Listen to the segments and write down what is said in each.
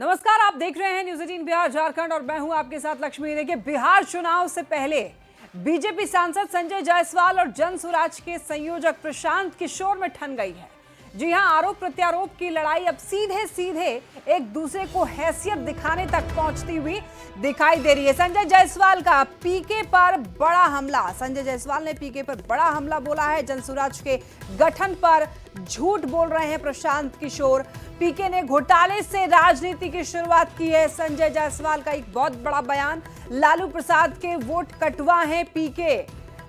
नमस्कार, आप देख रहे हैं न्यूज़ 18 बिहार झारखंड और मैं हूं आपके साथ लक्ष्मी। देखिए, बिहार चुनाव से पहले बीजेपी सांसद संजय जायसवाल और जन स्वराज के संयोजक प्रशांत किशोर में ठन गई है। जी हां, आरोप प्रत्यारोप की लड़ाई अब सीधे सीधे एक दूसरे को हैसियत दिखाने तक पहुंचती हुई दिखाई दे रही है। संजय जायसवाल का पीके पर बड़ा हमला। संजय जायसवाल ने पीके पर बड़ा हमला बोला है। जन स्वराज के गठन पर झूठ बोल रहे हैं प्रशांत किशोर। पीके ने घोटाले से राजनीति की शुरुआत की है। संजय जायसवाल का एक बहुत बड़ा बयान। लालू प्रसाद के वोट कटवा है पीके,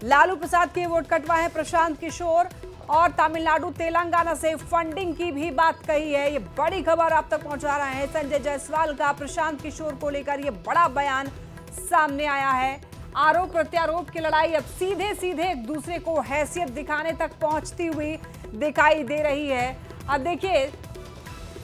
लालू प्रसाद के वोट कटवा है प्रशांत किशोर, और तमिलनाडु तेलंगाना से फंडिंग की भी बात कही है। ये बड़ी खबर आप तक पहुंचा रहे हैं। संजय जायसवाल का प्रशांत किशोर को लेकर ये बड़ा बयान सामने आया है। आरोप प्रत्यारोप की लड़ाई अब सीधे सीधे एक दूसरे को हैसियत दिखाने तक पहुंचती हुई दिखाई दे रही है। अब देखिए,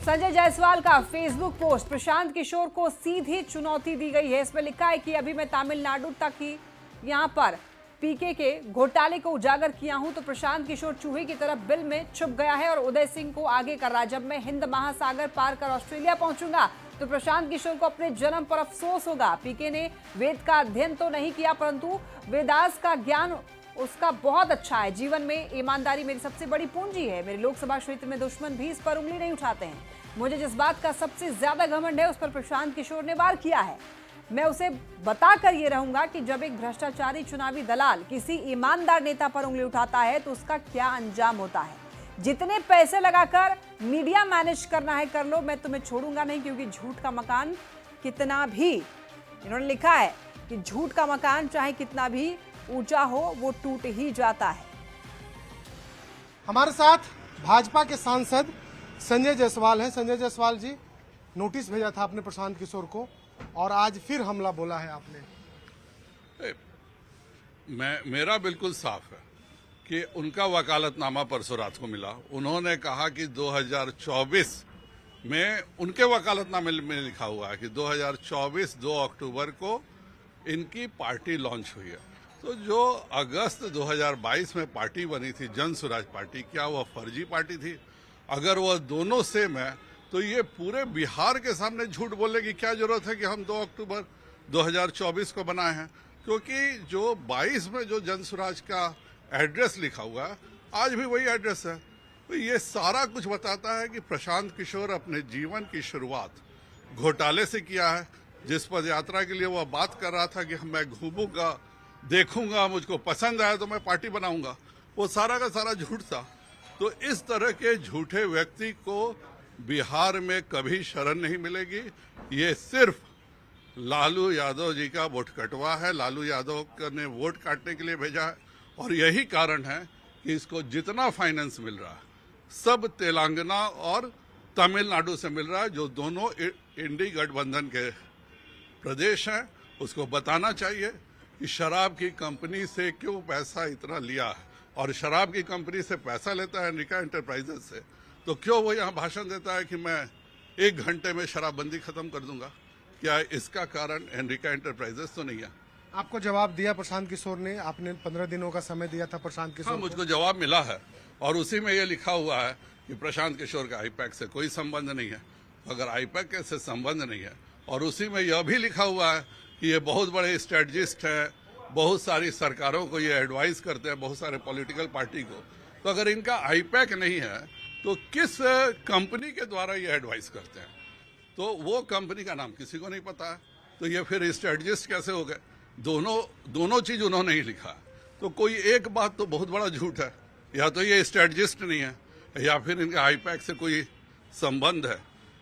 संजय जायसवाल का फेसबुक पोस्ट, प्रशांत किशोर को सीधी चुनौती दी गई है। इसमें लिखा है कि अभी मैं तमिलनाडु तक ही यहां पर पीके के घोटाले को उजागर किया हूं, तो प्रशांत किशोर चूहे की तरफ बिल में छुप गया है और उदय सिंह को आगे कर रहा है। जब मैं हिंद महासागर पार कर ऑस्ट्रेलिया पहुंचूंगा तो प्रशांत किशोर को अपने जन्म पर अफसोस होगा। पीके ने वेद का अध्ययन तो नहीं किया, परंतु वेदास का ज्ञान उसका बहुत अच्छा है। जीवन में ईमानदारी मेरी सबसे बड़ी पूंजी है। मेरे लोकसभा क्षेत्र में दुश्मन भी इस पर उंगली नहीं उठाते हैं। मुझे जिस बात का सबसे ज्यादा घमंड है उस पर प्रशांत किशोर ने वार किया है। मैं उसे बताकर ये रहूंगा कि जब एक भ्रष्टाचारी चुनावी दलाल किसी ईमानदार नेता पर उंगली उठाता है तो उसका क्या अंजाम होता है। जितने पैसे लगाकर मीडिया मैनेज करना है कर लो, मैं तुम्हें छोड़ूंगा नहीं, क्योंकि झूठ का मकान कितना भी, इन्होंने लिखा है कि झूठ का मकान चाहे कितना भी ऊंचा हो वो टूट ही जाता है। हमारे साथ भाजपा के सांसद संजय जायसवाल हैं। संजय जायसवाल जी, नोटिस भेजा था आपने प्रशांत किशोर को और आज फिर हमला बोला है आपने। मेरा बिल्कुल साफ है कि उनका वकालतनामा परसों रात को मिला। उन्होंने कहा कि 2024 में उनके वकालतनामे में लिखा हुआ है कि 2024 2 अक्टूबर को इनकी पार्टी लॉन्च हुई है। तो जो अगस्त 2022 में पार्टी बनी थी जन स्वराज पार्टी, क्या वह फर्जी पार्टी थी? अगर वह दोनों सेम है तो ये पूरे बिहार के सामने झूठ बोलने की क्या जरूरत है कि हम 2 अक्टूबर 2024 को बनाए हैं? क्योंकि जो 22 में जो जन स्वराज का एड्रेस लिखा हुआ है आज भी वही एड्रेस है। तो ये सारा कुछ बताता है कि प्रशांत किशोर अपने जीवन की शुरुआत घोटाले से किया है। जिस पद यात्रा के लिए वह बात कर रहा था कि मैं घूमूंगा, देखूंगा, मुझको पसंद आया तो मैं पार्टी बनाऊंगा, वो सारा का सारा झूठ था। तो इस तरह के झूठे व्यक्ति को बिहार में कभी शरण नहीं मिलेगी। ये सिर्फ लालू यादव जी का वोट कटवा है। लालू यादव ने वोट काटने के लिए भेजा है और यही कारण है कि इसको जितना फाइनेंस मिल रहा है सब तेलंगाना और तमिलनाडु से मिल रहा है, जो दोनों इंडी गठबंधन के प्रदेश हैं। उसको बताना चाहिए कि शराब की कंपनी से क्यों पैसा इतना लिया है, और शराब की कंपनी से पैसा लेता है एनरिका एंटरप्राइजेस से, तो क्यों वो यहाँ भाषण देता है कि मैं 1 घंटे में शराबबंदी खत्म कर दूंगा? क्या इसका कारण एनरिका एंटरप्राइजेस तो नहीं है? आपको जवाब दिया प्रशांत किशोर ने, आपने 15 दिनों का समय दिया था प्रशांत किशोर। हाँ, मुझको जवाब मिला है और उसी में ये लिखा हुआ है कि प्रशांत किशोर का आईपैक से कोई संबंध नहीं है। अगर आईपैक से संबंध नहीं है और उसी में यह भी लिखा हुआ है कि ये बहुत बड़े स्ट्रेटजिस्ट हैं, बहुत सारी सरकारों को ये एडवाइस करते हैं, बहुत सारे पॉलिटिकल पार्टी को, तो अगर इनका आईपैक नहीं है तो किस कंपनी के द्वारा ये एडवाइस करते हैं? तो वो कंपनी का नाम किसी को नहीं पता है, तो ये फिर स्ट्रेटजिस्ट कैसे हो गए? दोनों चीज उन्होंने ही लिखा है। तो कोई एक बात तो बहुत बड़ा झूठ है, या तो ये स्ट्रेटजिस्ट नहीं है या फिर इनका आईपैक से कोई संबंध है।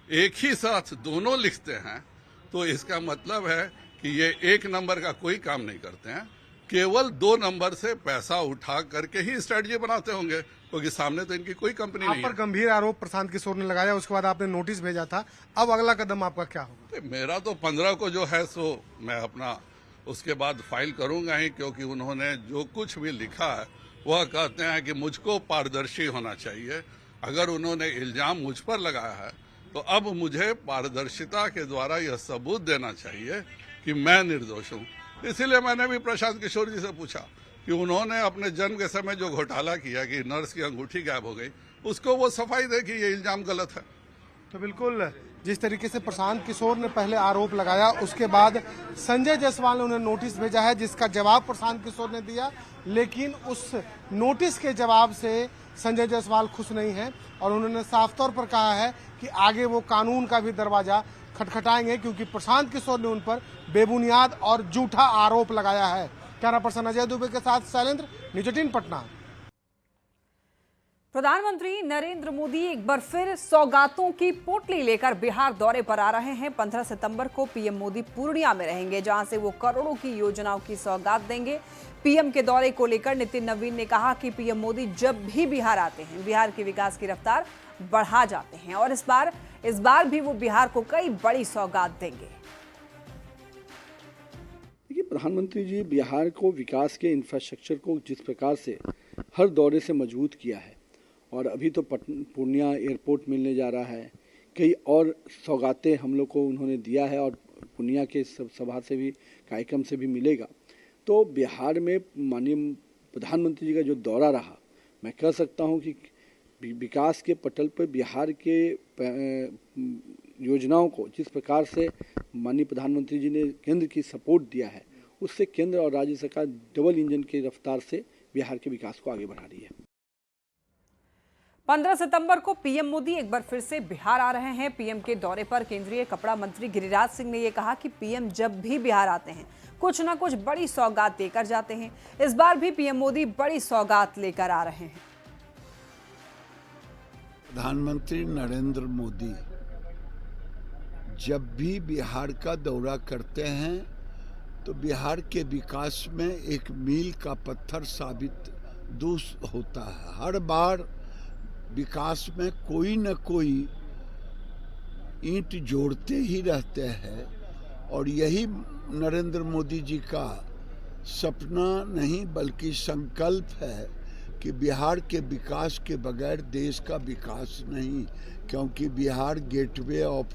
एक ही साथ दोनों लिखते हैं तो इसका मतलब है कि ये 1 नंबर का कोई काम नहीं करते हैं, केवल 2 नंबर से पैसा उठा करके ही स्ट्रेटजी बनाते होंगे, क्योंकि सामने तो इनकी कोई कंपनी नहीं है। आप पर गंभीर आरोप प्रशांत किशोर ने लगाया, उसके बाद आपने नोटिस भेजा था। अब अगला कदम आपका क्या होगा? मेरा तो 15 को जो है सो मैं अपना उसके बाद फाइल करूंगा ही, क्योंकि उन्होंने जो कुछ भी लिखा है वह कहते हैं कि मुझको पारदर्शी होना चाहिए। अगर उन्होंने इल्जाम मुझ पर लगाया है तो अब मुझे पारदर्शिता के द्वारा यह सबूत देना चाहिए कि मैं निर्दोष हूँ। इसीलिए मैंने भी प्रशांत किशोर जी से पूछा कि उन्होंने अपने जन्म के समय जो घोटाला किया कि नर्स की अंगूठी गायब हो गई, उसको वो सफाई दे कि ये इल्जाम गलत है। तो बिल्कुल जिस तरीके से प्रशांत किशोर ने पहले आरोप लगाया, उसके बाद संजय जायसवाल ने उन्हें नोटिस भेजा है जिसका जवाब प्रशांत किशोर ने दिया, लेकिन उस नोटिस के जवाब से संजय जायसवाल खुश नहीं है और उन्होंने साफ तौर पर कहा है कि आगे वो कानून का भी दरवाजा खटखटाएंगे, क्योंकि प्रशांत किशोर ने उन पर बेबुनियाद और झूठा आरोप लगाया है। कैमरा पर्सन अजय दुबे के साथ शैलेंद्र, न्यूज़ 18 पटना। प्रधानमंत्री नरेंद्र मोदी एक बार फिर सौगातों की पोटली लेकर बिहार दौरे पर आ रहे हैं। 15 सितंबर को पीएम मोदी पूर्णिया में रहेंगे, जहां से वो करोड़ों की योजनाओं की सौगात देंगे। पीएम के दौरे को लेकर नितिन नवीन ने कहा कि पीएम मोदी जब भी बिहार आते हैं, बिहार के विकास की रफ्तार बढ़ा जाते हैं और इस बार भी वो बिहार को कई बड़ी सौगात देंगे। देखिए, प्रधानमंत्री जी बिहार को विकास के इंफ्रास्ट्रक्चर को जिस प्रकार से हर दौरे से मजबूत किया है, और अभी तो पूर्णिया एयरपोर्ट मिलने जा रहा है, कई और सौगातें हम लोग को उन्होंने दिया है और पूर्णिया के सभा से भी, कार्यक्रम से भी मिलेगा। तो बिहार में माननीय प्रधानमंत्री जी का जो दौरा रहा, मैं कह सकता हूं कि विकास के पटल पर बिहार के योजनाओं को जिस प्रकार से माननीय प्रधानमंत्री जी ने केंद्र की सपोर्ट दिया है, उससे केंद्र और राज्य सरकार डबल इंजन की रफ्तार से बिहार के विकास को आगे बढ़ा रही है। 15 सितंबर को पीएम मोदी एक बार फिर से बिहार आ रहे हैं। पीएम के दौरे पर केंद्रीय कपड़ा मंत्री गिरिराज सिंह ने यह कहा कि पीएम जब भी बिहार आते हैं, कुछ ना कुछ बड़ी सौगात देकर जाते हैं। इस बार भी पीएम मोदी बड़ी सौगात लेकर आ रहे हैं। प्रधानमंत्री नरेंद्र मोदी जब भी बिहार का दौरा करते हैं तो बिहार के विकास में एक मील का पत्थर साबित होता है। हर बार विकास में कोई न कोई ईंट जोड़ते ही रहते हैं और यही नरेंद्र मोदी जी का सपना नहीं बल्कि संकल्प है कि बिहार के विकास के बगैर देश का विकास नहीं, क्योंकि बिहार गेटवे ऑफ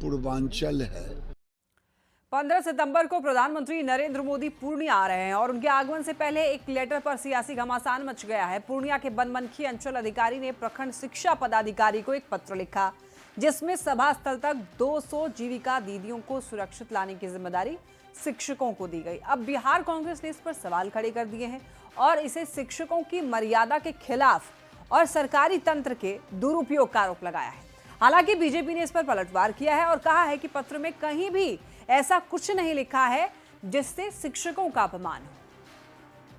पूर्वांचल है। 15 सितंबर को प्रधानमंत्री नरेंद्र मोदी पूर्णिया आ रहे हैं और उनके आगमन से पहले एक लेटर पर सियासी घमासान मच गया है। पूर्णिया के बनमनखी अंचल अधिकारी ने प्रखंड शिक्षा पदाधिकारी को एक पत्र लिखा, जिसमें सभा स्थल तक 200 जीविका दीदियों को सुरक्षित लाने की जिम्मेदारी शिक्षकों को दी गई। अब बिहार कांग्रेस ने इस पर सवाल खड़े कर दिए हैं और इसे शिक्षकों की मर्यादा के खिलाफ और सरकारी तंत्र के दुरुपयोग का आरोप लगाया है। हालांकि बीजेपी ने इस पर पलटवार किया है और कहा है कि पत्र में कहीं भी ऐसा कुछ नहीं लिखा है जिससे शिक्षकों का अपमान हो।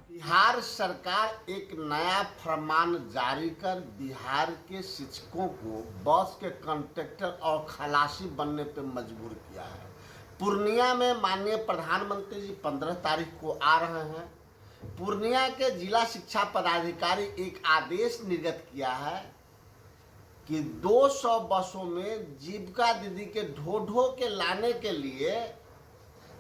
बिहार सरकार एक नया फरमान जारी कर बिहार के शिक्षकों को बस के कंडक्टर और खलासी बनने पर मजबूर किया है। पूर्णिया में माननीय प्रधानमंत्री जी 15 तारीख को आ रहे हैं। पूर्णिया के जिला शिक्षा पदाधिकारी एक आदेश निर्गत किया है कि 200 बसों में जीविका दीदी के ढो के लाने के लिए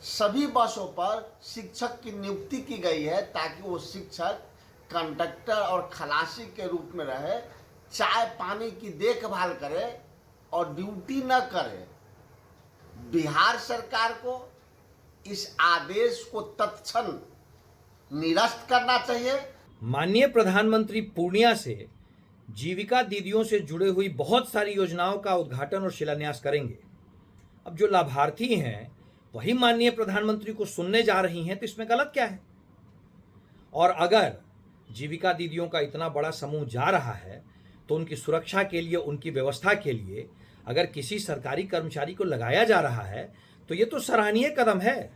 सभी बसों पर शिक्षक की नियुक्ति की गई है, ताकि वो शिक्षक कंडक्टर और खलासी के रूप में रहे, चाय पानी की देखभाल करे और ड्यूटी न करे। बिहार सरकार को इस आदेश को तत्क्षण निरस्त करना चाहिए। माननीय प्रधानमंत्री पूर्णिया से जीविका दीदियों से जुड़े हुई बहुत सारी योजनाओं का उद्घाटन और शिलान्यास करेंगे। अब जो लाभार्थी हैं वही माननीय प्रधानमंत्री को सुनने जा रही हैं, तो इसमें गलत क्या है? और अगर जीविका दीदियों का इतना बड़ा समूह जा रहा है तो उनकी सुरक्षा के लिए, उनकी व्यवस्था के लिए अगर किसी सरकारी कर्मचारी को लगाया जा रहा है तो ये तो सराहनीय कदम है।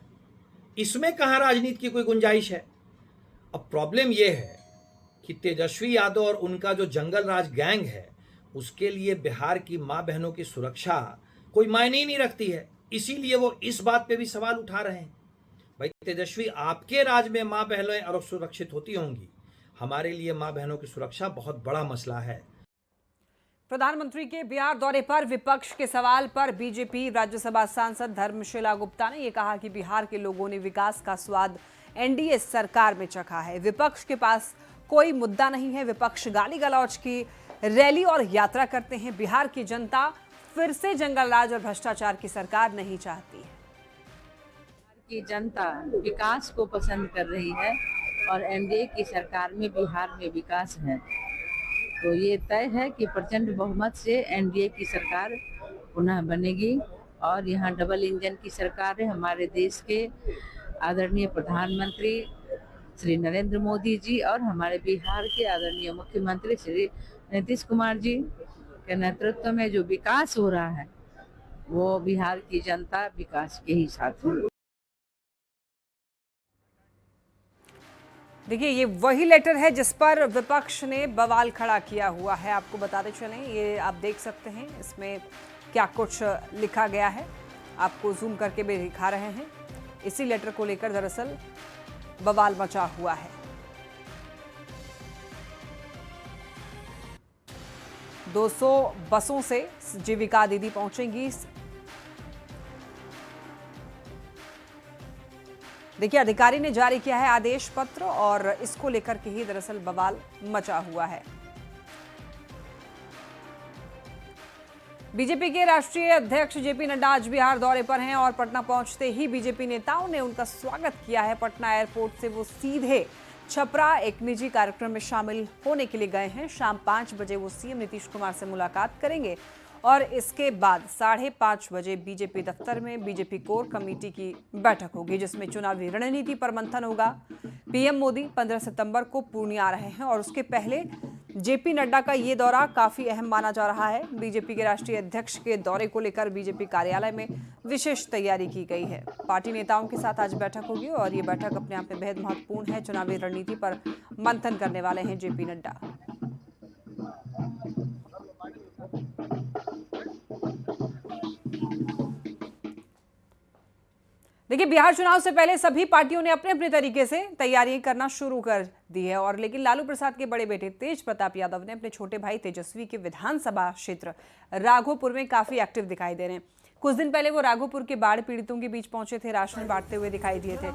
इसमें कहाँ राजनीति की कोई गुंजाइश है? अब प्रॉब्लम ये है कि तेजस्वी यादव और उनका जो जंगल राज गैंग है, उसके लिए बिहार की माँ बहनों की सुरक्षा कोई मायने ही नहीं रखती है। इसीलिए वो इस बात पे भी सवाल उठा रहे हैं। भाई तेजस्वी, आपके राज में माँ बहनें और सुरक्षित होती होंगी, हमारे लिए माँ बहनों की सुरक्षा बहुत बड़ा मसला है। प्रधानमंत्री के बिहार दौरे पर विपक्ष के सवाल पर बीजेपी राज्यसभा सांसद धर्मशिला गुप्ता ने यह कहा कि बिहार के लोगों ने विकास का स्वाद एनडीए सरकार में चखा है। विपक्ष के पास कोई मुद्दा नहीं है। विपक्ष गाली गलौज की रैली और यात्रा करते हैं। बिहार की जनता फिर से जंगल राज और भ्रष्टाचार की सरकार नहीं चाहती है। की जनता विकास को पसंद कर रही है और एनडीए की सरकार में बिहार में विकास है, तो ये तय है कि प्रचंड बहुमत से एनडीए की सरकार पुनः बनेगी और यहाँ डबल इंजन की सरकार है। हमारे देश के आदरणीय प्रधानमंत्री श्री नरेंद्र मोदी जी और हमारे बिहार के आदरणीय मुख्यमंत्री श्री नीतीश कुमार जी के नेतृत्व में जो विकास हो रहा है वो बिहार की जनता विकास के ही साथ है। देखिए, ये वही लेटर है जिस पर विपक्ष ने बवाल खड़ा किया हुआ है। आपको बताते चलें, ये आप देख सकते हैं इसमें क्या कुछ लिखा गया है। आपको जूम करके भी दिखा रहे हैं। इसी लेटर को लेकर दरअसल बवाल मचा हुआ है। 200 बसों से जीविका दीदी पहुंचेंगी। देखिए, अधिकारी ने जारी किया है आदेश पत्र और इसको लेकर के ही दरअसल बवाल मचा हुआ है। बीजेपी के राष्ट्रीय अध्यक्ष जेपी नड्डा आज बिहार दौरे पर हैं और पटना पहुंचते ही बीजेपी नेताओं ने उनका स्वागत किया है। पटना एयरपोर्ट से वो सीधे छपरा एक निजी कार्यक्रम में शामिल होने के लिए गए हैं। शाम 5 बजे वो सीएम नीतीश कुमार से मुलाकात करेंगे और इसके बाद 5:30 बजे बीजेपी दफ्तर में बीजेपी कोर कमेटी की बैठक होगी, जिसमें चुनावी रणनीति पर मंथन होगा। पीएम मोदी 15 सितंबर को पूर्णिया आ रहे हैं और उसके पहले जेपी नड्डा का ये दौरा काफी अहम माना जा रहा है। बीजेपी के राष्ट्रीय अध्यक्ष के दौरे को लेकर बीजेपी कार्यालय में विशेष तैयारी की गई है। पार्टी नेताओं के साथ आज बैठक होगी और ये बैठक अपने आप में बेहद महत्वपूर्ण है। चुनावी रणनीति पर मंथन करने वाले हैं जेपी नड्डा। देखिए, बिहार चुनाव से पहले सभी पार्टियों ने अपने अपने तरीके से तैयारी करना शुरू कर दी है और लेकिन लालू प्रसाद के बड़े बेटे तेज प्रताप यादव ने अपने छोटे भाई तेजस्वी के विधानसभा क्षेत्र राघोपुर में काफी एक्टिव दिखाई दे रहे हैं। कुछ दिन पहले वो राघोपुर के बाढ़ पीड़ितों के बीच पहुंचे थे, राशन बांटते हुए दिखाई दिए थे।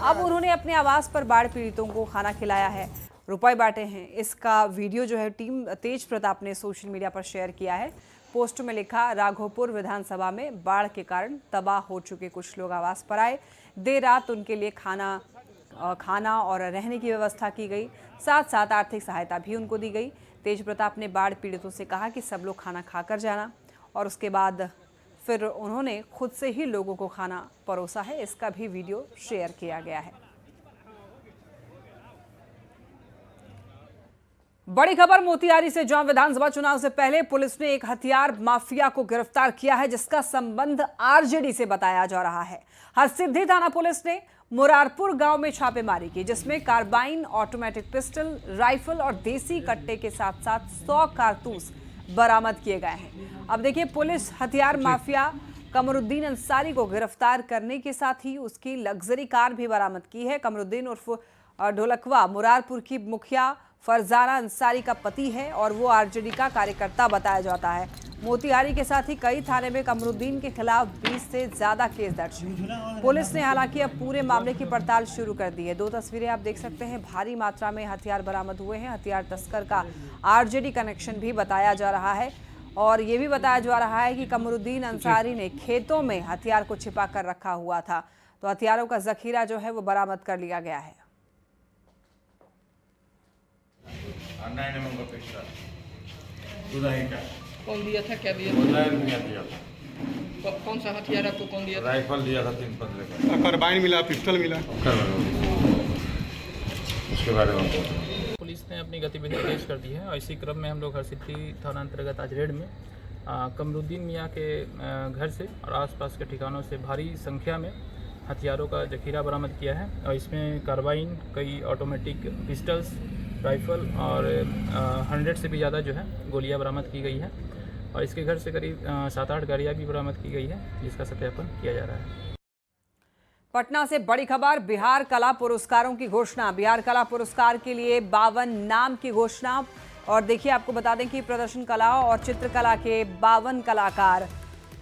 अब उन्होंने अपने आवास पर बाढ़ पीड़ितों को खाना खिलाया है, रुपए बांटे हैं। इसका वीडियो जो है टीम तेज प्रताप ने सोशल मीडिया पर शेयर किया है। पोस्ट में लिखा, राघोपुर विधानसभा में बाढ़ के कारण तबाह हो चुके कुछ लोग आवास पर आए। देर रात उनके लिए खाना और रहने की व्यवस्था की गई, साथ साथ आर्थिक सहायता भी उनको दी गई। तेज प्रताप ने बाढ़ पीड़ितों से कहा कि सब लोग खाना खाकर जाना और उसके बाद फिर उन्होंने खुद से ही लोगों को खाना परोसा है। इसका भी वीडियो शेयर किया गया है। बड़ी खबर मोतिहारी से, जहां विधानसभा चुनाव से पहले पुलिस ने एक हथियार माफिया को गिरफ्तार किया है जिसका संबंध आरजेडी से बताया जा रहा है। हरसिद्धि थाना पुलिस ने मुरारपुर गांव में छापेमारी की, जिसमें कार्बाइन, ऑटोमेटिक पिस्टल, राइफल और देसी कट्टे के साथ साथ 100 कारतूस बरामद किए गए हैं। अब देखिए, पुलिस हथियार माफिया कमरुद्दीन अंसारी को गिरफ्तार करने के साथ ही उसकी लग्जरी कार भी बरामद की है। कमरुद्दीन उर्फ ढोलकवा मुरारपुर की मुखिया फरजाना अंसारी का पति है और वो आरजेडी का कार्यकर्ता बताया जाता है। मोतिहारी के साथ ही कई थाने में कमरुद्दीन के खिलाफ 20 से ज्यादा केस दर्ज हैं। पुलिस ने हालांकि अब पूरे मामले की पड़ताल शुरू कर दी है। 2 तस्वीरें आप देख सकते हैं। भारी मात्रा में हथियार बरामद हुए हैं। हथियार तस्कर का आरजेडी कनेक्शन भी बताया जा रहा है और ये भी बताया जा रहा है कि कमरुद्दीन अंसारी ने खेतों में हथियार को छिपा कर रखा हुआ था, तो हथियारों का जखीरा जो है वो बरामद कर लिया गया है। कौन दिया था, क्या दिया था? कौन सा हथियार आपको कौन दिया था? राइफल दिया था 3-15 का। कार्बाइन मिला, पिस्टल मिला। उसके बारे में पुलिस ने अपनी गतिविधि तेज कर दी है और इसी क्रम में हम लोग हरसिद्धि थाना अंतर्गत आज रेड में कमरुद्दीन मियाँ के घर से और आसपास के ठिकानों से भारी संख्या में हथियारों का जखीरा बरामद किया है और इसमें कार्बाइन, कई ऑटोमेटिक पिस्टल्स, राइफल और 100 से भी ज़्यादा जो है गोलियां बरामद की गई है और इसके घर से करीब 7-8 गाड़ियाँ भी बरामद की गई है, जिसका सत्यापन किया जा रहा है। पटना से बड़ी खबर, बिहार कला पुरस्कारों की घोषणा। बिहार कला पुरस्कार के लिए 52 नाम की घोषणा। और देखिए, आपको बता दें कि प्रदर्शन कला और चित्रकला के 52 कलाकार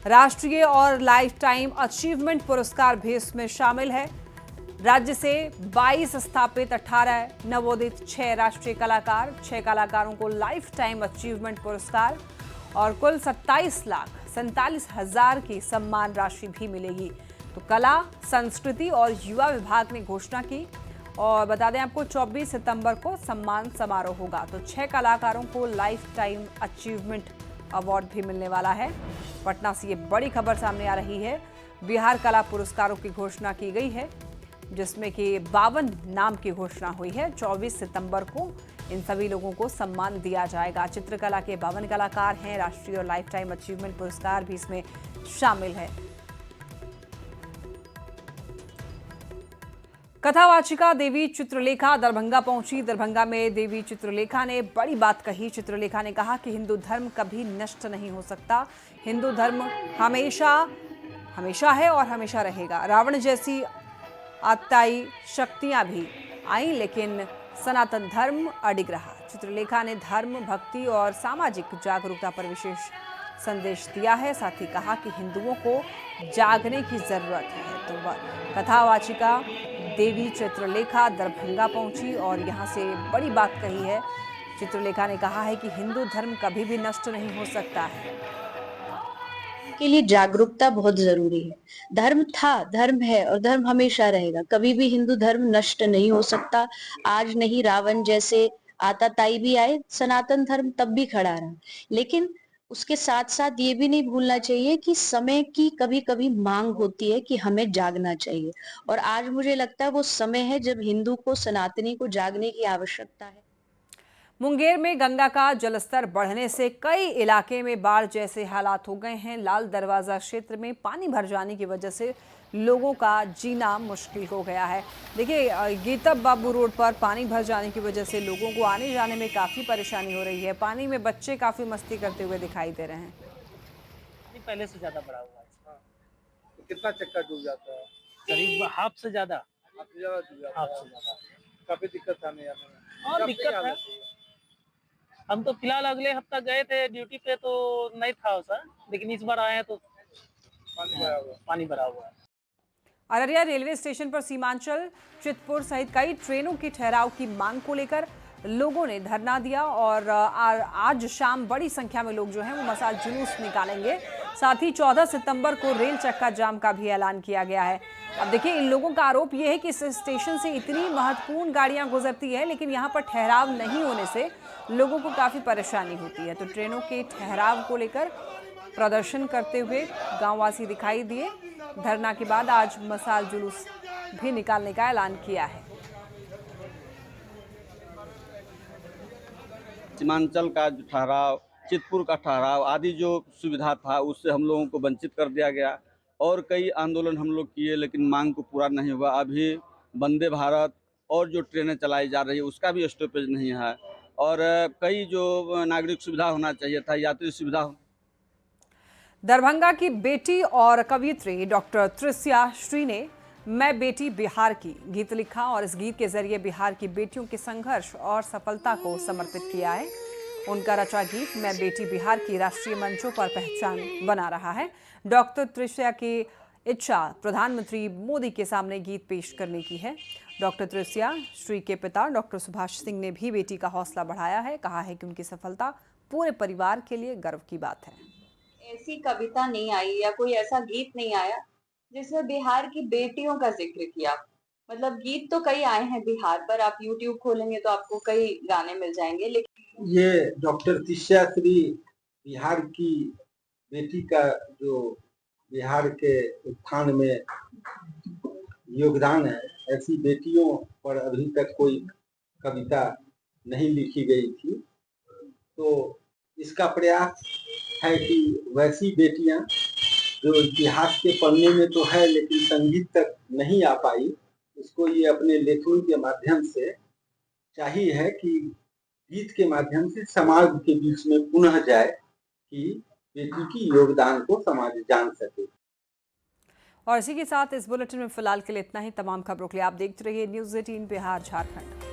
राष्ट्रीय और लाइफ टाइम अचीवमेंट पुरस्कार भी इसमें शामिल है। राज्य से 22 स्थापित, 18 नवोदित, 6 राष्ट्रीय कलाकार, 6 कलाकारों को लाइफ टाइम अचीवमेंट पुरस्कार और कुल 27,47,000 की सम्मान राशि भी मिलेगी। तो कला, संस्कृति और युवा विभाग ने घोषणा की और बता दें आपको 24 सितंबर को सम्मान समारोह होगा। तो 6 कलाकारों को लाइफ टाइम अचीवमेंट अवार्ड भी मिलने वाला है। पटना से ये बड़ी खबर सामने आ रही है। बिहार कला पुरस्कारों की घोषणा की गई है, जिसमें कि 52 नाम की घोषणा हुई है। 24 सितंबर को इन सभी लोगों को सम्मान दिया जाएगा। चित्रकला के 52 कलाकार हैं। राष्ट्रीय और लाइफ टाइम अचीवमेंट पुरस्कार भी इसमें शामिल है। कथावाचिका देवी चित्रलेखा दरभंगा पहुंची। दरभंगा में देवी चित्रलेखा ने बड़ी बात कही। चित्रलेखा ने कहा कि हिंदू धर्म कभी नष्ट नहीं हो सकता। हिंदू धर्म हमेशा है और हमेशा रहेगा। रावण जैसी आत्ताई शक्तियां भी आई, लेकिन सनातन धर्म अडिग रहा। चित्रलेखा ने धर्म, भक्ति और सामाजिक जागरूकता पर विशेष संदेश दिया है। साथ ही कहा कि हिंदुओं को जागने की जरूरत है। तो कथावाचिका देवी चित्रलेखा दरभंगा पहुंची और यहां से बड़ी बात कही है। चित्रलेखा ने कहा है कि हिंदू धर्म कभी भी नष्ट नहीं हो सकता है। के लिए जागरूकता बहुत जरूरी है। धर्म था, धर्म है और धर्म हमेशा रहेगा। कभी भी हिंदू धर्म नष्ट नहीं हो सकता। आज नहीं, रावण जैसे आताताई भी आए, सनातन धर्म तब भी खड़ा रहा। लेकिन उसके साथ साथ ये भी नहीं भूलना चाहिए कि समय की कभी कभी मांग होती है कि हमें जागना चाहिए, और आज मुझे लगता है वो समय है जब हिंदू को, सनातनी को जागने की आवश्यकता है। मुंगेर में गंगा का जलस्तर बढ़ने से कई इलाके में बाढ़ जैसे हालात हो गए हैं। लाल दरवाजा क्षेत्र में पानी भर जाने की वजह से लोगों का जीना मुश्किल हो गया है। देखिए, गीतब बाबू रोड पर पानी भर जाने की वजह से लोगों को आने जाने में काफ़ी परेशानी हो रही है। पानी में बच्चे काफ़ी मस्ती करते हुए दिखाई दे रहे हैं। पहले से ज़्यादा बढ़ा हुआ है। तो कितना चक्का डूब जाता है? करीब हाफ से ज़्यादा। काफी दिक्कत आने जाने में। और दिक्कत है। हम तो फिलहाल अगले हफ्ता गए थे ड्यूटी पे, तो नहीं था सर, लेकिन इस बार आए हैं तो पानी भरा हुआ है। अररिया रेलवे स्टेशन पर सीमांचल, चितपुर सहित कई ट्रेनों के ठहराव की मांग को लेकर लोगों ने धरना दिया और आज शाम बड़ी संख्या में लोग जो हैं वो मसाल जुलूस निकालेंगे। साथ ही 14 सितंबर को रेल चक्का जाम का भी ऐलान किया गया है। अब देखिए, इन लोगों का आरोप ये है कि इस स्टेशन से इतनी महत्वपूर्ण गाड़ियां गुजरती है, लेकिन यहाँ पर ठहराव नहीं होने से लोगों को काफ़ी परेशानी होती है। तो ट्रेनों के ठहराव को लेकर प्रदर्शन करते हुए गांववासी दिखाई दिए। धरना के बाद आज मसाल जुलूस भी निकालने का ऐलान किया है। सीमांचल का जो ठहराव, चितपुर का ठहराव आदि जो सुविधा था, उससे हम लोगों को वंचित कर दिया गया और कई आंदोलन हम लोग किए, लेकिन मांग को पूरा नहीं हुआ। अभी वंदे भारत और जो ट्रेनें चलाई जा रही है उसका भी स्टॉपेज नहीं है, और कई जो नागरिक सुविधा होना चाहिए था, यात्री सुविधा। दरभंगा की बेटी और कवियत्री डॉक्टर त्रिस्या श्री ने मैं बेटी बिहार की गीत लिखा और इस गीत के जरिए बिहार की बेटियों के संघर्ष और सफलता को समर्पित किया है। उनका रचा गीत मैं बेटी बिहार की राष्ट्रीय मंचों पर पहचान बना रहा है। डॉक्टर त्रिस्या की इच्छा प्रधानमंत्री मोदी के सामने गीत पेश करने की है। डॉक्टर त्रिस्या श्री के पिता डॉक्टर सुभाष सिंह ने भी बेटी का हौसला बढ़ाया है। कहा है कि उनकी सफलता पूरे परिवार के लिए गर्व की बात है। ऐसी कविता नहीं आई या कोई ऐसा गीत नहीं आया जिसमें बिहार की बेटियों का जिक्र किया। मतलब गीत तो कई आए हैं बिहार पर, आप YouTube खोलेंगे तो आपको कई गाने मिल जाएंगे, लेकिन ये डॉक्टर त्रिस्या श्री बिहार की बेटी का जो बिहार के उत्थान में योगदान है, ऐसी बेटियों पर अभी तक कोई कविता नहीं लिखी गई थी। तो इसका प्रयास है कि वैसी बेटियां जो इतिहास के पन्ने में तो है लेकिन संगीत तक नहीं आ पाई, उसको ये अपने लेखनी के माध्यम से चाहिए है कि गीत के माध्यम से समाज के बीच में पुनः जाए कि बेटी की योगदान को समाज जान सके। और इसी के साथ इस बुलेटिन में फिलहाल के लिए इतना ही। तमाम खबरों के लिए आप देखते रहिए न्यूज़ 18 बिहार झारखंड।